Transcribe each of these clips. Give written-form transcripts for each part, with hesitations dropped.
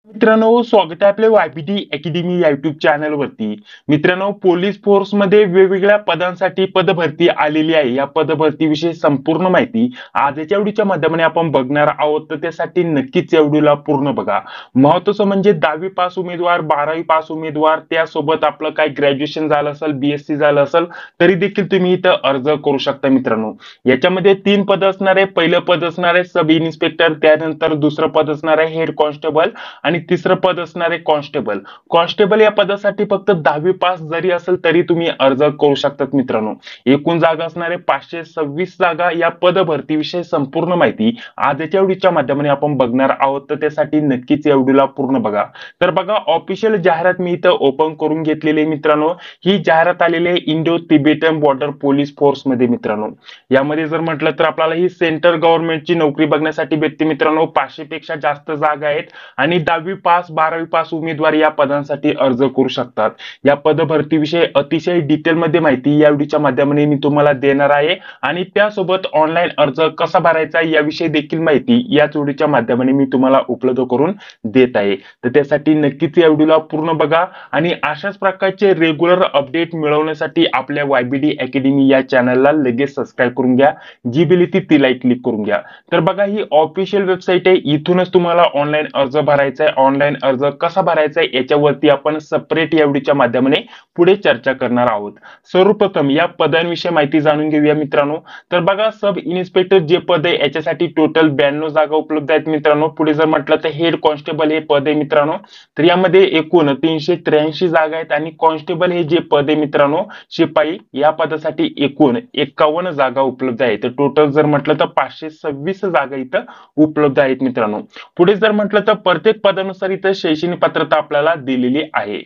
मित्रांनो, स्वागत आहे आपल्या वायपीटी अकॅडमी या युट्यूब चॅनल वरती. मित्रांनो, पोलीस फोर्स मध्ये वेगवेगळ्या पदांसाठी पदभरती आलेली आहे. या पदभरतीविषयी संपूर्ण माहिती आजच्या व्हिडिओच्या माध्यमाने आपण बघणार आहोत. तर त्यासाठी नक्कीच या व्हिडिओला पूर्ण बघा. महत्त्वाचं म्हणजे 10वी पास उमेदवार, 12वी पास उमेदवार, त्यासोबत आपलं काय ग्रॅज्युएशन झालं असेल, बीएससी झालं असेल, तरी देखील तुम्ही इथं अर्ज करू शकता. मित्रांनो, याच्यामध्ये 3 पद असणार आहे. पहिलं पद असणार आहे सब इन्स्पेक्टर, त्यानंतर दुसरं पद असणार आहे हेड कॉन्स्टेबल आणि तिसरं पद असणार आहे कॉन्स्टेबल. कॉन्स्टेबल या पदासाठी फक्त 10वी पास जरी असेल तरी तुम्ही अर्ज करू शकतात. मित्रांनो, एकूण जागा असणार आहे 526 जागा. या पदभरतीविषयी संपूर्ण माहिती आजच्या व्हिडिओच्या माध्यमाने आपण बघणार आहोत. तर त्यासाठी नक्कीच या व्हिडिओला पूर्ण बघा. तर बघा, ऑफिशियल जाहिरात मी इथं ओपन करून घेतलेली आहे. मित्रांनो, ही जाहिरात आलेली आहे Indo Tibetan border police force मध्ये. मित्रांनो, यामध्ये जर म्हटलं तर आपल्याला ही सेंट्रल गव्हर्नमेंटची नोकरी बघण्यासाठी भेटते. मित्रांनो, 500 पेक्षा जास्त जागा आहेत आणि 10वी पास 12वी पास उमेदवार या पदांसाठी अर्ज करू शकतात. या पदभरतीविषयी अतिशय डिटेलमध्ये माहिती या व्हिडिओच्या माध्यमाने मी तुम्हाला देणार आहे आणि त्यासोबत ऑनलाईन अर्ज कसा भरायचा याविषयी देखील माहिती याच व्हिडिओच्या माध्यमाने मी तुम्हाला उपलब्ध करून देत आहे. तर त्यासाठी नक्कीच या व्हिडिओला पूर्ण बघा आणि अशाच प्रकारचे रेग्युलर अपडेट मिळवण्यासाठी आपल्या वायबीडी अकॅडमी या चॅनलला लगेच सबस्क्राईब करून घ्या. जी बेल येते तिला क्लिक करून घ्या. तर बघा, ही ऑफिशियल वेबसाईट आहे. इथूनच तुम्हाला ऑनलाईन अर्ज भरायचा आहे. ऑनलाईन अर्ज कसा भरायचा आहे याच्यावरती आपण सेपरेट या व्हिडिओच्या माध्यमाने पुढे चर्चा करणार आहोत. सर्वप्रथम या पदांविषयी माहिती जाणून घेऊया. मित्रांनो, तर बघा, सब इन्स्पेक्टर जे पद आहे याच्यासाठी टोटल 92 जागा उपलब्ध आहेत. मित्रांनो, पुढे जर म्हटलं तर हेड कॉन्स्टेबल हे पद आहे. मित्रांनो, तर यामध्ये एकूण 383 जागा आहेत आणि कॉन्स्टेबल हे जे पद आहे मित्रांनो शिपाई, या पदासाठी एकूण 51 जागा उपलब्ध आहेत. तर टोटल जर म्हटलं तर 526 जागा इथं उपलब्ध आहेत. मित्रांनो, पुढे जर म्हटलं तर प्रत्येक पदानुसार इथं शैक्षणिक पात्रता आपल्याला दिलेली आहे.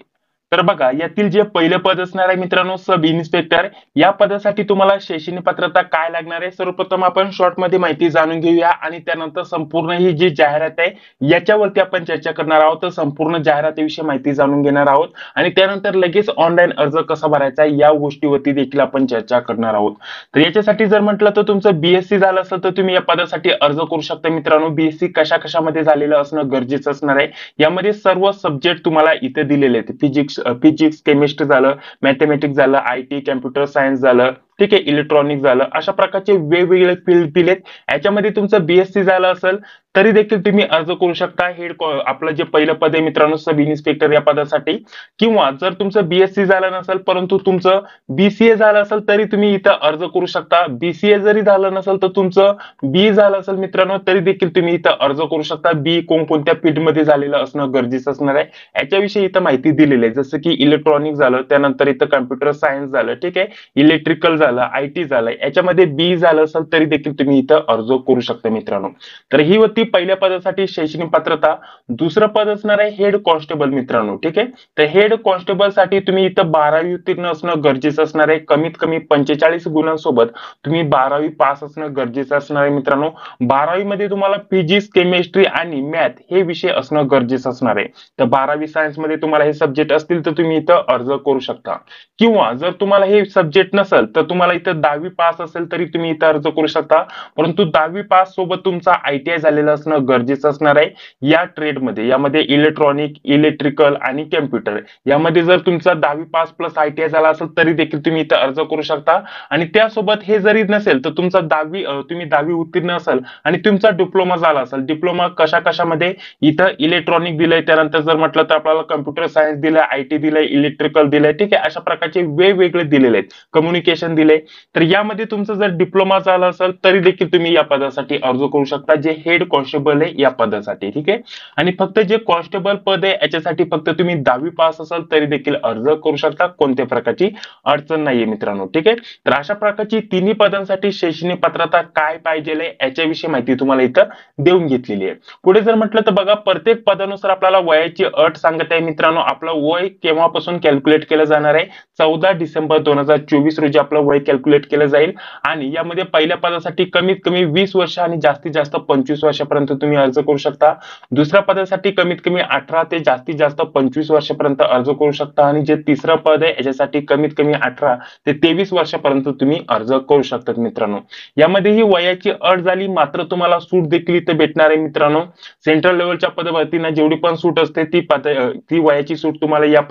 तर बघा, यातील जे पहिलं पद असणार आहे मित्रांनो सब इन्स्पेक्टर, या पदासाठी तुम्हाला शैक्षणिक पात्रता काय लागणार आहे सर्वप्रथम आपण शॉर्ट मध्ये माहिती जाणून घेऊया आणि त्यानंतर संपूर्ण ही जी जाहिरात आहे याच्यावरती आपण चर्चा करणार आहोत. तर संपूर्ण जाहिरातीविषयी माहिती जाणून घेणार आहोत आणि त्यानंतर लगेच ऑनलाईन अर्ज कसा भरायचा या गोष्टीवरती देखील आपण चर्चा करणार आहोत. तर याच्यासाठी जर म्हटलं तर तुमचं बीएससी झालं असेल तर तुम्ही या पदासाठी अर्ज करू शकता. मित्रांनो, बीएससी कशामध्ये झालेलं असणं गरजेचं असणार आहे. यामध्ये सर्व सब्जेक्ट तुम्हाला इथे दिलेले आहेत. फिजिक्स केमिस्ट्री झालं, मॅथमॅटिक्स झालं, आयटी कम्प्युटर सायन्स झालं, ठीक आहे, इलेक्ट्रॉनिक झालं, अशा प्रकारचे वेगवेगळे फील्ड दिलेत. याच्यामध्ये तुमचं बीएससी झालं असेल तरी देखील तुम्ही अर्ज करू शकता. आपलं जे पहिलं पद आहे मित्रांनो सब इन्स्पेक्टर या पदासाठी, किंवा जर तुमचं बीएससी झालं नसेल परंतु तुमचं बीसीए झालं असेल तरी तुम्ही इथं अर्ज करू शकता. बीसीए जरी झालं नसेल तर तुमचं बी झालं असेल मित्रांनो तरी देखील तुम्ही इथं अर्ज करू शकता. बी कोणत्या फील्ड मध्ये झालेलं असणं गरजेचं असणार आहे याच्याविषयी इथं माहिती दिलेली आहे. जसं की इलेक्ट्रॉनिक झालं, त्यानंतर इथं कम्प्युटर सायन्स झालं, ठीक आहे, इलेक्ट्रिकल झालं, आयटी झालं, याच्यामध्ये बी झालं असेल तरी देखील तुम्ही इथं अर्ज करू शकता. मित्रांनो, तर ही होती पहिल्या पदासाठी शैक्षणिक पात्रता. दुसरं पद असणार आहे हेड कॉन्स्टेबल. मित्रांनो, ठीक आहे, तर हेड कॉन्स्टेबल साठी तुम्ही इथं 12वी उत्तीर्ण असणं गरजेचं असणार आहे. कमीत कमी 45 गुणांसोबत तुम्ही 12वी पास असणं गरजेचं असणार आहे. मित्रांनो, 12वी मध्ये तुम्हाला फिजिक्स केमिस्ट्री आणि मॅथ हे विषय असणं गरजेचं असणार आहे. तर 12वी सायन्स मध्ये तुम्हाला हे सब्जेक्ट असतील तर तुम्ही इथं अर्ज करू शकता. किंवा जर तुम्हाला हे सब्जेक्ट नसेल तर तुम्हाला इथं 10वी पास असेल तरी तुम्ही इथं अर्ज करू शकता. परंतु 10वी पास सोबत तुमचा आयटीआय झालेला असणं गरजेचं असणार आहे. या ट्रेडमध्ये, यामध्ये इलेक्ट्रॉनिक, इलेक्ट्रिकल आणि कम्प्युटर, यामध्ये जर तुमचा 10वी पास प्लस आयटीआय झाला असेल तरी देखील तुम्ही इथं अर्ज करू शकता. आणि त्यासोबत हे जरी नसेल तर तुमचा तुम्ही 10वी उत्तीर्ण असाल आणि तुमचा डिप्लोमा झाला असेल, डिप्लोमा कशामध्ये इथं इलेक्ट्रॉनिक दिलंय, त्यानंतर जर म्हटलं तर आपल्याला कम्प्युटर सायन्स दिलंय, आयटी दिलंय, इलेक्ट्रिकल दिलंय, ठीक आहे, अशा प्रकारचे वेगवेगळे दिलेले आहेत, कम्युनिकेशन दिले. तर यामध्ये तुमचं जर डिप्लोमा झाला असेल तरी देखील तुम्ही या पदासाठी अर्ज करू शकता जे हेड कॉन्स्टेबल आहे या पदासाठी, ठीक आहे. आणि फक्त जे कॉन्स्टेबल पद आहे याच्यासाठी फक्त तुम्ही 10वी पास असाल तरी देखील अर्ज करू शकता. कोणत्या प्रकारची अडचण नाहीये मित्रांनो, ठीक आहे. तर अशा प्रकारची तिन्ही पदांसाठी शैक्षणिक पात्रता काय पाहिजे याच्याविषयी माहिती तुम्हाला इथं देऊन घेतलेली आहे. पुढे जर म्हटलं तर बघा, प्रत्येक पदानुसार आपल्याला वयाची अट सांगत आहे. मित्रांनो, आपलं वय केव्हापासून कॅल्क्युलेट केलं जाणार आहे 14 डिसेंबर 2024 रोजी आपलं वय कॅल्क्युलेट केलं जाईल आणि यामध्ये पहिल्या पदासाठी कमीत कमी 20 वर्ष आणि जास्तीत जास्त 25 वर्षापर्यंत तुम्ही अर्ज करू शकता. दुसऱ्या पदासाठी कमीत कमी 18 ते जास्तीत जास्त 25 वर्षापर्यंत अर्ज करू शकता आणि जे तिसरं पद आहे याच्यासाठी कमीत कमी 18 ते 23 वर्षापर्यंत तुम्ही अर्ज करू शकतात मित्रांनो. यामध्ये ही वयाची अट झाली, मात्र तुम्हाला सूट देखील इथे भेटणार आहे मित्रांनो. सेंट्रल लेवलच्या पदभरतींना जेवढी पण सूट असते ती वयाची सूट तुम्हाला या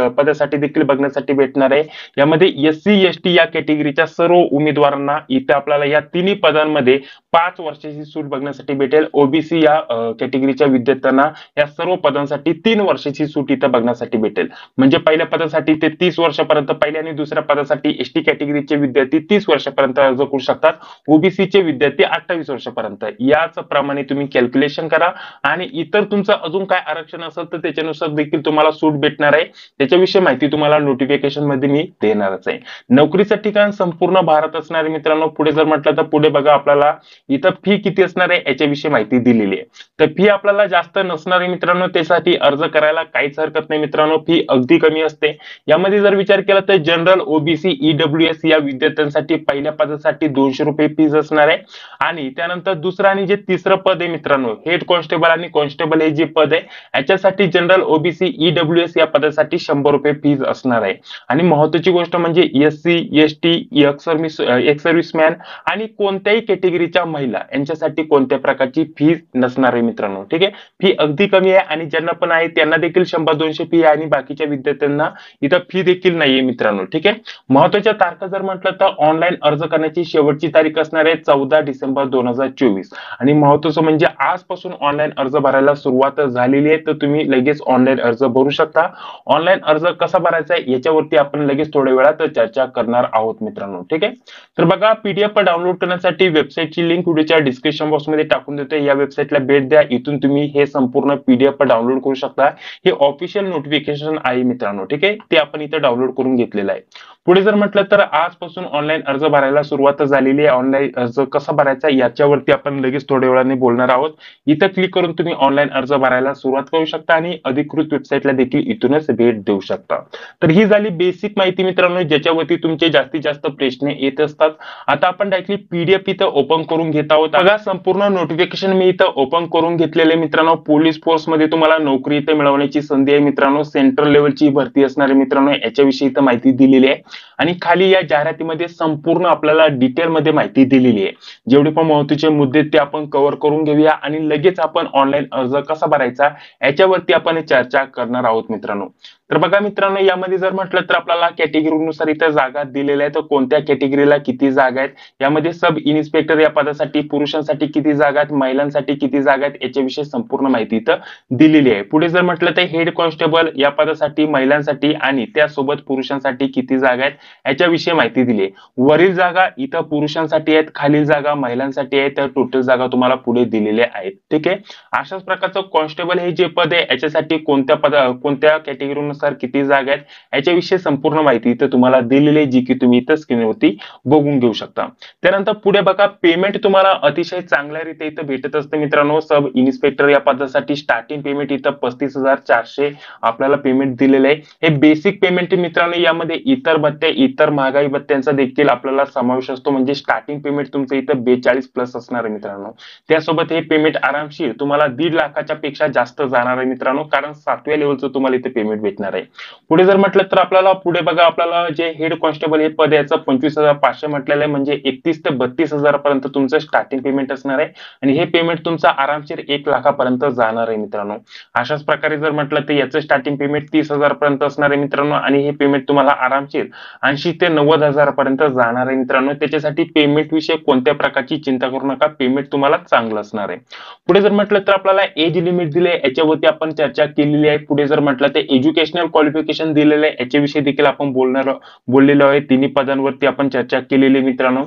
पदासाठी देखील बघण्यासाठी भेटणार आहे. यामध्ये एससी एसटी या कॅटेगरीच्या सर्व उमेदवारांना इथे आपल्याला या तिन्ही पदांमध्ये 5 वर्षाची सूट बघण्यासाठी भेटेल. ओबीसी या कॅटेगरीच्या विद्यार्थ्यांना या सर्व पदांसाठी 3 वर्षाची सूट इथे बघण्यासाठी भेटेल. म्हणजे पहिल्या पदासाठी ते 30 वर्षापर्यंत, पहिल्या आणि दुसऱ्या पदासाठी एसटी कॅटेगरीचे विद्यार्थी 30 वर्षापर्यंत अर्ज करू शकतात, ओबीसीचे विद्यार्थी 28 वर्षापर्यंत. याच प्रमाणे तुम्ही कॅल्क्युलेशन करा आणि इतर तुमचं अजून काय आरक्षण असेल तर त्याच्यानुसार देखील तुम्हाला सूट भेटणार आहे. त्याच्याविषयी माहिती तुम्हाला नोटिफिकेशन मध्ये मी देणारच आहे. नोकरीचं ठिकाण संपूर्ण भारत असणार आहे मित्रांनो. पुढे जर म्हटलं तर पुढे बघा आपल्याला इथं फी किती असणार आहे याच्याविषयी माहिती दिलेली आहे. तर फी आपल्याला जास्त नसणार आहे मित्रांनो, त्यासाठी अर्ज करायला काहीच हरकत नाही मित्रांनो. फी अगदी कमी असते. यामध्ये जर विचार केला तर जनरल, ओबीसी, ईडब्ल्यूएस या विद्यार्थ्यांसाठी पहिल्या पदासाठी 200 रुपये फीज असणार आहे आणि त्यानंतर दुसरं आणि जे तिसरं पद आहे मित्रांनो, हेड कॉन्स्टेबल आणि कॉन्स्टेबल हे जे पद आहे याच्यासाठी जनरल, ओबीसी, ईडब्ल्यूएस या पदासाठी 100 रुपये फीज असणार आहे. आणि महत्त्वाची गोष्ट म्हणजे एससी, एसटी, एक्स सर्व्हिसमॅन आणि कोणत्याही कॅटेगरीच्या महिला यांच्यासाठी कोणत्या प्रकारची फी नसणार आहे मित्रांनो. ठीक आहे, फी अगदी कमी आहे आणि ज्यांना पण आहे त्यांना देखील 100-200 फी आहे आणि बाकीच्या विद्यार्थ्यांना इथं फी देखील नाहीये मित्रांनो. ठीक आहे, महत्त्वाच्या तारखा जर म्हटलं तर ऑनलाईन अर्ज करण्याची शेवटची तारीख असणार आहे 14 डिसेंबर 2024 आणि महत्त्वाचं म्हणजे आजपासून ऑनलाईन अर्ज भरायला सुरुवात झालेली आहे. तर तुम्ही लगेच ऑनलाईन अर्ज भरू शकता. ऑनलाईन अर्ज कसा भरायचा आहे याच्यावरती आपण लगेच थोड्या वेळात चर्चा करणार आहोत मित्रांनो. ठीक आहे, तर बघा पीडीएफ डाउनलोड करण्यासाठी वेबसाईटची लिंक व्हिडिओच्या डिस्क्रिप्शन बॉक्स मध्ये टाकून देतोय. या वेबसाईटला भेट द्या, इथून तुम्ही हे संपूर्ण पीडीएफ डाउनलोड करू शकता. हे ऑफिशियल नोटिफिकेशन आहे मित्रांनो. ठीक आहे, ते आपण इथे डाउनलोड करून घेतलेलं आहे. पुढे जर म्हटलं तर आजपासून ऑनलाईन अर्ज भरायला सुरुवात झालेली आहे. ऑनलाईन अर्ज कसा भरायचा याच्यावरती आपण लगेच थोड्या वेळाने बोलणार आहोत. इथं क्लिक करून तुम्ही ऑनलाईन अर्ज भरायला सुरुवात करू शकता आणि अधिकृत वेबसाईटला देखील इथूनच भेट देऊ शकता. तर ही झाली बेसिक माहिती मित्रांनो, ज्याच्यावरती तुमचे जास्तीत जास्त प्रश्न येत असतात. आता आपण डायरेक्टली पीडीएफ इथं ओपन करून घेत आहोत. बघा संपूर्ण नोटिफिकेशन मी इथं ओपन करून घेतलेले मित्रांनो. पोलीस फोर्स मध्ये तुम्हाला नोकरी इथं मिळवण्याची संधी आहे मित्रांनो. सेंट्रल लेवलची भरती असणार आहे मित्रांनो, याच्याविषयी इथं माहिती दिलेली आहे आणि खाली या जाहिरातीमध्ये संपूर्ण आपल्याला डिटेल मध्ये माहिती दिलेली आहे. जेवढे पण महत्त्वाचे मुद्दे ते आपण कव्हर करून घेऊया आणि लगेच आपण ऑनलाईन अर्ज कसा भरायचा याच्यावरती आपण चर्चा करणार आहोत मित्रांनो. तर बघा मित्रांनो, यामध्ये जर म्हटलं तर आपल्याला कॅटेगरीनुसार इथं जागा दिलेल्या आहेत. तर कोणत्या कॅटेगरीला किती जागा आहेत, यामध्ये सब इन्स्पेक्टर या पदासाठी पुरुषांसाठी किती जागा आहेत, महिलांसाठी किती जागा आहेत याच्याविषयी संपूर्ण माहिती इथं दिलेली आहे. पुढे जर म्हटलं तर हेड कॉन्स्टेबल या पदासाठी महिलांसाठी आणि त्यासोबत पुरुषांसाठी किती जागा आहेत याच्याविषयी माहिती दिली आहे. वरील जागा इथं पुरुषांसाठी आहेत, खालील जागा महिलांसाठी आहेत. तर टोटल जागा तुम्हाला पुढे दिलेल्या आहेत. ठीक आहे, अशाच प्रकारचं कॉन्स्टेबल हे जे पद आहे याच्यासाठी कोणत्या कॅटेगरीनुसार किती जागा आहेत याच्याविषयी संपूर्ण माहिती इथं तुम्हाला दिलेली आहे, जी की तुम्ही इथं स्क्रीनवरती बघून घेऊ शकता. त्यानंतर पुढे बघा पेमेंट तुम्हाला अतिशय चांगल्या रीते इथं भेटत असते मित्रांनो. सब इन्स्पेक्टर या पदासाठी स्टार्टिंग पेमेंट इथं 35,400 आपल्याला पेमेंट दिलेलं आहे. हे बेसिक पेमेंट मित्रांनो. यामध्ये इतर भत्ते, इतर महागाई भत्त्यांचा देखील आपल्याला समावेश असतो. म्हणजे स्टार्टिंग पेमेंट तुमचं इथं 42 प्लस असणार आहे मित्रांनो. त्यासोबत हे पेमेंट आरामशीर तुम्हाला 1.5 लाखाच्या पेक्षा जास्त जाणार आहे मित्रांनो, कारण 7व्या लेवलचं तुम्हाला इथे पेमेंट भेटणार आहे. पुढे जर म्हटलं तर आपल्याला पुढे बघा आपल्याला जे हेड कॉन्स्टेबल हे पद याचं 25,500 म्हटलेलं आहे. म्हणजे 31 ते 32,000 पर्यंत तुमचं स्टार्टिंग पेमेंट असणार आहे आणि हे पेमेंट तुमचं आरामशीर 1 लाखापर्यंत जाणार आहे मित्रांनो. अशाच प्रकारे जर म्हटलं तर याचं स्टार्टिंग पेमेंट 30,000 पर्यंत असणार आहे मित्रांनो आणि हे पेमेंट तुम्हाला आरामशीर 80 ते 90,000 पर्यंत जाणार आहे मित्रांनो. त्याच्यासाठी पेमेंट विषयी कोणत्या प्रकारची चिंता करू नका, पेमेंट तुम्हाला चांगलं असणार आहे. पुढे जर म्हटलं तर आपल्याला एज लिमिट दिले याच्यावरती आपण चर्चा केलेली आहे. पुढे जर म्हटलं तर एज्युकेशनल क्वालिफिकेशन दिलेलं आहे याच्याविषयी देखील आपण बोललेलो आहे. तिन्ही पदांवरती आपण चर्चा केलेली मित्रांनो.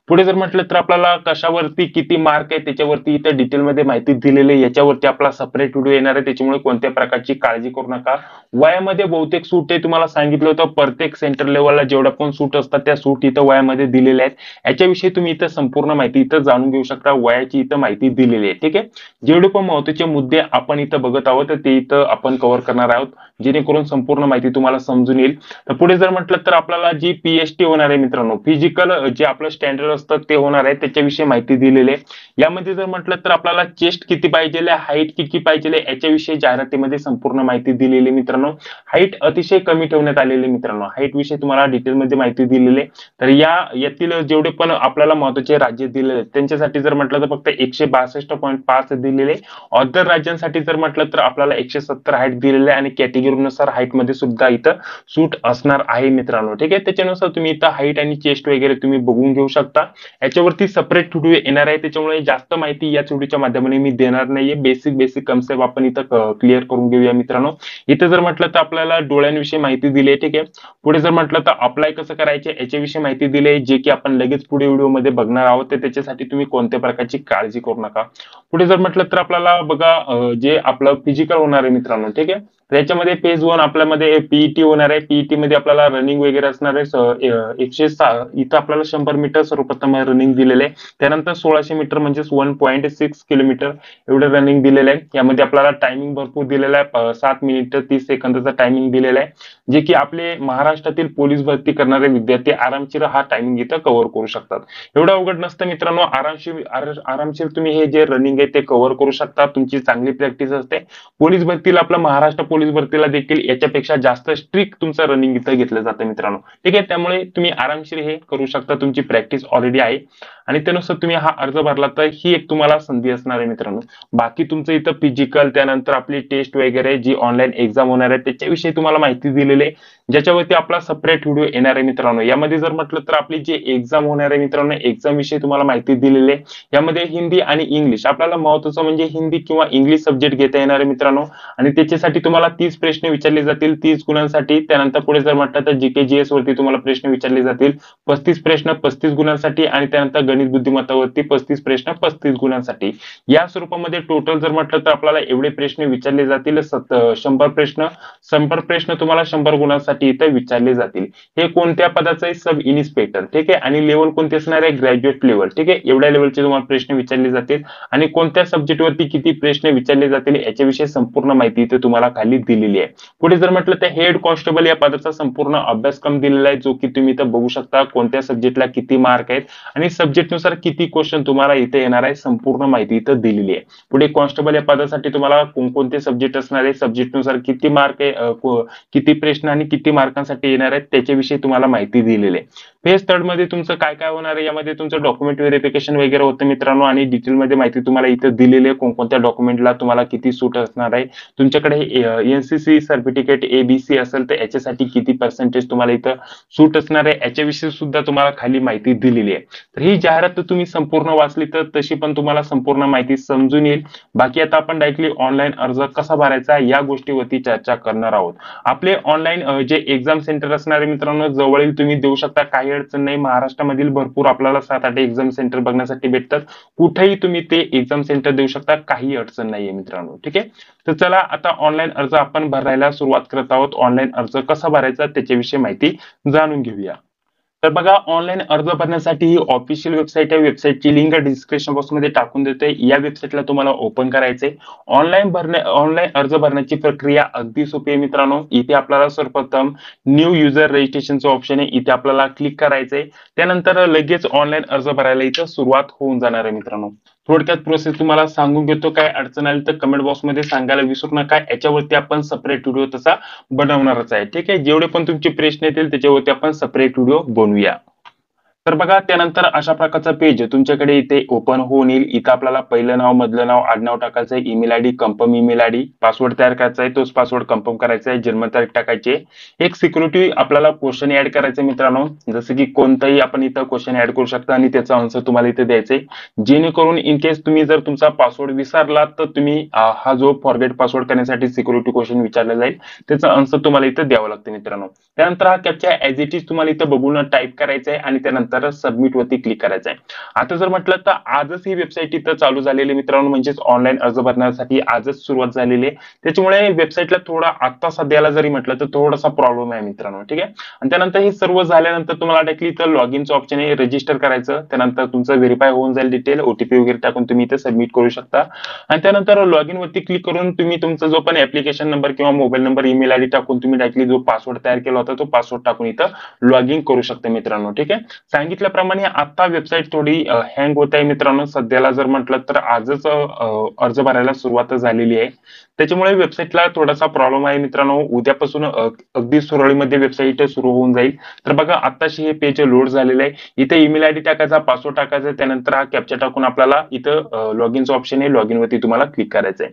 पुढे जर म्हटलं तर आपल्याला कशावरती किती मार्क आहे त्याच्यावरती इथं डिटेलमध्ये माहिती दिलेली आहे. याच्यावरती आपला सेपरेट व्हिडिओ येणार आहे, त्याच्यामुळे कोणत्या प्रकारची काळजी करू नका. वयामध्ये बहुतेक सूट आहे, तुम्हाला सांगितलं होतं प्रत्येक सेंटर लेवलला जेवढ्या पण सूट असतात त्या सूट इथं वयामध्ये दिलेल्या आहेत. याच्याविषयी तुम्ही इथं संपूर्ण माहिती इथं जाणून घेऊ शकता. वयाची इथं माहिती दिलेली आहे. ठीक आहे, जेवढे पण महत्त्वाचे मुद्दे आपण इथं बघत आहोत ते इथं आपण कव्हर करणार आहोत, जेणेकरून संपूर्ण माहिती तुम्हाला समजून येईल. तर पुढे जर म्हटलं तर आपल्याला जी पीएचटी होणार आहे मित्रांनो, फिजिकल जे आपलं स्टँडर्ड असतं ते होणार आहे, त्याच्याविषयी माहिती दिलेली आहे. यामध्ये जर म्हटलं तर आपल्याला चेस्ट किती पाहिजे, हाईट किती पाहिजे याच्याविषयी जाहिरातीमध्ये संपूर्ण माहिती दिलेली आहे मित्रांनो. हाईट अतिशय कमी ठेवण्यात आलेली आहे मित्रांनो. हाईट विषयी तुम्हाला डिटेलमध्ये माहिती दिलेली आहे. तर यातील जेवढे पण आपल्याला महत्त्वाचे राज्य दिलेले आहेत त्यांच्यासाठी जर म्हटलं तर फक्त 162.5 दिलेले. अदर राज्यांसाठी जर म्हटलं तर आपल्याला 170 हाईट दिलेले आहे आणि कॅटेगरीनुसार हाईट मध्ये सुद्धा इथं सूट असणार आहे मित्रांनो. ठीक आहे, त्याच्यानुसार तुम्ही इथं हाईट आणि चेस्ट वगैरे तुम्ही बघून घेऊ शकता. याच्यावरती सेपरेट व्हिडिओ येणार आहे, त्याच्यामुळे जास्त माहिती या व्हिडिओच्या माध्यमाने मी देणार नाहीये. बेसिक कन्सेप्ट आपण इथं क्लिअर करून घेऊया मित्रांनो. इथं जर म्हटलं तर आपल्याला डोळ्यांविषयी माहिती दिली आहे. ठीक आहे, पुढे जर म्हटलं तर अप्लाय कसं करायचे याच्याविषयी माहिती दिली आहे, जे की आपण लगेच पुढे व्हिडिओमध्ये बघणार आहोत. तर त्याच्यासाठी तुम्ही कोणत्या प्रकारची काळजी करू नका. पुढे जर म्हटलं तर आपल्याला बघा जे आपलं फिजिकल होणार आहे मित्रांनो. ठीक आहे, तर याच्यामध्ये फेज 1 आपल्यामध्ये पीईटी होणार आहे. पीईटी मध्ये आपल्याला रनिंग वगैरे असणार आहे. 106 इथं आपल्याला 100 मीटर सर्वप्रथम रनिंग दिलेलं आहे. त्यानंतर 1600 मीटर म्हणजे 1.6 किलोमीटर एवढं रनिंग दिलेलं आहे. यामध्ये आपल्याला टायमिंग भरपूर दिलेला आहे. 7 मिनिट 30 सेकंदाचा टायमिंग दिलेला आहे, जे की आपले महाराष्ट्रातील पोलीस भरती करणारे विद्यार्थी आरामशीर हा टायमिंग इथं कव्हर करू शकतात. एवढं अवघड नसतं मित्रांनो. आरामशीर तुम्ही हे जे रनिंग आहे ते कव्हर करू शकता. तुमची चांगली प्रॅक्टिस असते. पोलीस भरतीला आपला महाराष्ट्र पोलीस भरतीला देखील याच्यापेक्षा जास्त स्ट्रिक्ट तुमचं रनिंग इथं घेतलं जातं मित्रांनो. ठीक आहे, त्यामुळे तुम्ही आरामशीर हे करू शकता. तुमची प्रॅक्टिस ऑलरेडी आहे आणि त्यानुसार तुम्ही हा अर्ज भरला तर ही एक तुम्हाला संधी असणार आहे मित्रांनो. बाकी तुमचं इथं फिजिकल त्यानंतर आपली टेस्ट वगैरे जी ऑनलाईन एक्झाम होणार आहे त्याच्याविषयी तुम्हाला माहिती दिलेली आहे, ज्याच्यावरती आपला सेपरेट व्हिडिओ येणार आहे मित्रांनो. यामध्ये जर म्हटलं तर आपली जी एक्झाम होणार आहे मित्रांनो, एक्झाम विषयी तुम्हाला माहिती दिलेली आहे. यामध्ये हिंदी आणि इंग्लिश आपल्याला महत्त्वाचं म्हणजे हिंदी किंवा इंग्लिश सब्जेक्ट घेता येणार आहे मित्रांनो. आणि त्याच्यासाठी तुम्हाला 30 प्रश्न विचारले जातील 30 गुणांसाठी. त्यानंतर पुढे जर म्हटलं तर जीके जीएस वरती तुम्हाला प्रश्न विचारले जातील 35 प्रश्न 35 गुणांसाठी आणि त्यानंतर गणित बुद्धिमत्तावरती 35 प्रश्न 35 गुणांसाठी. या स्वरूपामध्ये टोटल जर म्हटलं तर आपल्याला एवढे प्रश्न विचारले जातील 100 प्रश्न तुम्हाला 100 गुणांसाठी इथं विचारले जातील. हे कोणत्या पदाचं आहे, सब इन्स्पेक्टर. ठीक आहे, आणि लेवल कोणते असणार आहे, ग्रॅज्युएट लेवल. ठीक आहे, एवढ्या लेवलचे तुम्हाला प्रश्न विचारले जातील आणि कोणत्या सब्जेक्ट वरती किती प्रश्न विचारले जातील याच्याविषयी संपूर्ण माहिती इथे तुम्हाला खाली दिलेली आहे. पुढे जर म्हटलं तर हेड कॉन्स्टेबल या पदाचा संपूर्ण अभ्यासक्रम दिलेला आहे, जो की तुम्ही इथं बघू शकता. कोणत्या सब्जेक्टला किती मार्क आहेत आणि सब्जेक्टनुसार किती क्वेश्चन तुम्हाला इथे येणार आहे, संपूर्ण माहिती इथं दिलेली आहे. पुढे कॉन्स्टेबल या पदासाठी तुम्हाला कोणकोणते सब्जेक्ट असणार आहे, सब्जेक्टनुसार किती मार्क आहे, किती प्रश्न आणि किती मार्कांसाठी येणार आहेत त्याच्याविषयी तुम्हाला माहिती दिलेली आहे. फेज 3 मध्ये तुमचं काय काय होणार आहे, यामध्ये तुमचं डॉक्युमेंट व्हेरिफिकेशन वगैरे होतं मित्रांनो आणि डिटेलमध्ये माहिती तुम्हाला इथं दिलेली आहे. कोणकोणत्या डॉक्युमेंटला तुम्हाला किती सूट असणार आहे, तुमच्याकडे एनसीसी सर्टिफिकेट एबीसी असेल तर याच्यासाठी किती पर्सेंटेज तुम्हाला इथं सूट असणार आहे याच्याविषयी सुद्धा तुम्हाला खाली माहिती दिलेली आहे. तर ही जाहिरात तुम्ही संपूर्ण वाचली तर तशी पण तुम्हाला संपूर्ण माहिती समजून येईल. बाकी आता आपण डायरेक्टली ऑनलाईन अर्ज कसा भरायचा या गोष्टीवरती चर्चा करणार आहोत. आपले ऑनलाईन जे एक्झाम सेंटर असणारे मित्रांनो जवळील तुम्ही देऊ शकता, काही अडचण नाही. महाराष्ट्रामधील भरपूर आपल्याला 7-8 एक्झाम सेंटर बघण्यासाठी भेटतात. कुठेही तुम्ही ते एक्झाम सेंटर देऊ शकता, काही अडचण नाहीये मित्रांनो. ठीक आहे, तर चला आता ऑनलाईन अर्ज आपण भरायला सुरुवात करत आहोत. ऑनलाईन अर्ज कसा भरायचा त्याच्याविषयी माहिती जाणून घेऊया. तर बघा, ऑनलाईन अर्ज भरण्यासाठी ही ऑफिशियल वेबसाईट आहे. वेबसाईटची लिंक डिस्क्रिप्शन बॉक्स मध्ये टाकून देतोय. या वेबसाईटला तुम्हाला ओपन करायचंय. ऑनलाईन अर्ज भरण्याची प्रक्रिया अगदी सोपी आहे मित्रांनो. इथे आपल्याला सर्वप्रथम न्यू युजर रजिस्ट्रेशनचं ऑप्शन आहे, इथे आपल्याला क्लिक करायचंय. त्यानंतर लगेच ऑनलाईन अर्ज भरायला इथं सुरुवात होऊन जाणार आहे मित्रांनो. थोडक्यात प्रोसेस तुम्हाला सांगून घेतो. काय अडचण आली तर कमेंट बॉक्स मध्ये सांगायला विसरू नका. याच्यावरती आपण सेपरेट व्हिडिओ तसा बनवणारच आहे. ठीक आहे, जेवढे पण तुमचे प्रश्न येतील त्याच्यावरती आपण सेपरेट व्हिडिओ बनवूया. तर बघा, त्यानंतर अशा प्रकारचा पेज तुमच्याकडे इथे ओपन होऊन येईल. इथं आपल्याला पहिलं नाव, मधलं नाव, आडनाव टाकायचं आहे, email ID, confirm email ID, password तयार करायचा आहे, तोच पासवर्ड कन्फर्म करायचा आहे, जन्मतारीख टाकायची आहे. एक सिक्युरिटी आपल्याला क्वेश्चन ऍड करायचं मित्रांनो. जसं की कोणताही आपण इथं क्वेश्चन ऍड करू शकता आणि त्याचा आन्सर तुम्हाला इथे द्यायचा आहे. जेणेकरून इन केस तुम्ही जर तुमचा पासवर्ड विसरला तर तुम्ही हा जो फॉरगेट पासवर्ड करण्यासाठी सिक्युरिटी क्वेश्चन विचारला जाईल त्याचा आन्सर तुम्हाला इथं द्यावं लागतं मित्रांनो. त्यानंतर हा कॅप्चा ऍज इट इज तुम्हाला इथं बघून टाईप करायचा आहे आणि त्यानंतर त्यानंतर सबमिट वरती क्लिक करायचं आहे. आता जर म्हटलं तर आजच ही वेबसाईट इथं चालू झालेली मित्रांनो, म्हणजेच ऑनलाईन अर्ज भरण्यासाठी आजच सुरुवात झालेली आहे. त्याच्यामुळे वेबसाईटला थोडा आता सध्याला जरी म्हटलं तर थोडासा प्रॉब्लेम आहे मित्रांनो, ठीक आहे. आणि त्यानंतर हे सर्व झाल्यानंतर तुम्हाला डायरेक्टली इथं लॉग इनचं ऑप्शन आहे, रजिस्टर करायचं. त्यानंतर तुमचं व्हेरीफाय होऊन जाईल डिटेल, ओटीपी वगैरे टाकून तुम्ही इथं सबमिट करू शकता. आणि त्यानंतर लॉग इन वरती क्लिक करून तुम्ही तुमचा जो पण ऍप्लिकेशन नंबर किंवा मोबाईल नंबर, ईमेल आयडी टाकून तुम्ही डायरेक्टली जो पासवर्ड तयार केला होता तो पासवर्ड टाकून इथं लॉग इन करू शकता मित्रांनो, ठीक आहे. सांगितल्याप्रमाणे आता वेबसाईट थोडी हँग होत आहे मित्रांनो. सध्याला जर म्हटलं तर आजच अर्ज भरायला सुरुवात झालेली आहे. त्याच्यामुळे वेबसाईटला थोडासा प्रॉब्लेम आहे मित्रांनो. उद्यापासून अगदी सुरळीमध्ये वेबसाईट सुरू होऊन जाईल. तर बघा आताशी हे पेज लोड झालेलं आहे. इथे ईमेल आयडी टाकायचा, पासवर्ड टाकायचा, त्यानंतर हा कॅप्चा टाकून आपल्याला इथं लॉग इनचं ऑप्शन आहे, लॉग इन वरती तुम्हाला क्लिक करायचं आहे.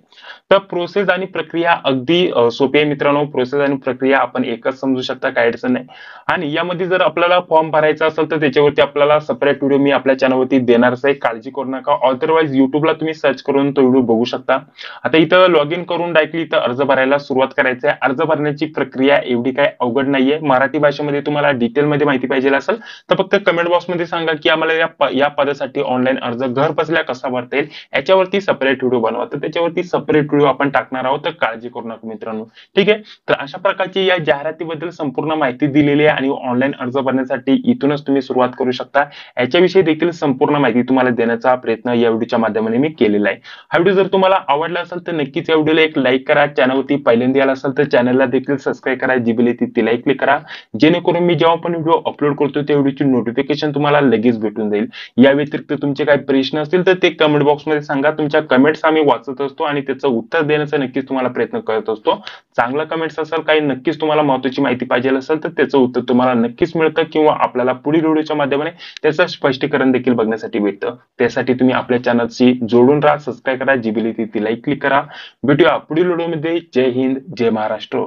तर प्रोसेस आणि प्रक्रिया अगदी सोपी आहे मित्रांनो. प्रोसेस आणि प्रक्रिया आपण एकच समजू शकता, काही अडचण नाही. आणि यामध्ये जर आपल्याला फॉर्म भरायचा असेल तर त्याच्यावरती आपल्याला सेपरेट व्हिडिओ मी आपल्या चॅनलवरती देणारच आहे, काळजी करू नका. अदरवाईज युट्यूबला तुम्ही सर्च करून तो व्हिडिओ बघू शकता. आता इथं लॉग इन करून डायरेक्टली इथं अर्ज भरायला सुरुवात करायची आहे. अर्ज भरण्याची प्रक्रिया एवढी काय अवघड नाहीये. मराठी भाषेमध्ये तुम्हाला डिटेलमध्ये माहिती पाहिजे असेल तर फक्त कमेंट बॉक्समध्ये सांगा की आम्हाला या पदासाठी ऑनलाईन अर्ज घर बसल्या कसा भरता येईल, याच्यावरती सेपरेट व्हिडिओ बनवा. तर त्याच्यावरती सेपरेट व्हिडिओ आपण टाकणार आहोत, तर काळजी करू नका मित्रांनो, ठीक आहे. तर अशा प्रकारची या जाहिरातीबद्दल संपूर्ण माहिती दिलेली आहे आणि ऑनलाईन अर्ज भरण्यासाठी इथूनच तुम्ही सुरुवात करू शकता. याच्याविषयी देखील संपूर्ण माहिती तुम्हाला देण्याचा प्रयत्न या व्हिडिओच्या माध्यमाने मी केलेला आहे. हा व्हिडिओ जर तुम्हाला आवडला असेल तर नक्कीच या व्हिडिओला एक लाईक करा. चॅनलवरती पहिल्यांदा आला असेल तर चॅनलला देखील सबस्क्राईब करा, जी बेल येते तिला क्लिक करा, जेणेकरून मी जेव्हा पण व्हिडिओ अपलोड करतो त्या व्हिडिओची नोटिफिकेशन तुम्हाला लगेच भेटून जाईल. या व्यतिरिक्त तुमचे काही प्रश्न असतील तर ते कमेंट बॉक्समध्ये सांगा. तुमच्या कमेंट्स आम्ही वाचत असतो आणि त्याचं उत्तर देण्याचा नक्कीच तुम्हाला प्रयत्न करत असतो. चांगला कमेंट्स असेल, काही नक्कीच तुम्हाला महत्त्वाची माहिती पाहिजे असेल तर त्याचं उत्तर तुम्हाला नक्कीच मिळतं किंवा आपल्याला पुढील व्हिडिओच्या माध्यमाने त्याचं स्पष्टीकरण देखील बघण्यासाठी भेटतं. त्यासाठी तुम्ही आपल्या चॅनलशी जोडून राहा, सबस्क्राईब करा, जी बेल येते तिला क्लिक करा. भेटूया पुढील व्हिडिओमध्ये. जय हिंद, जय महाराष्ट्र.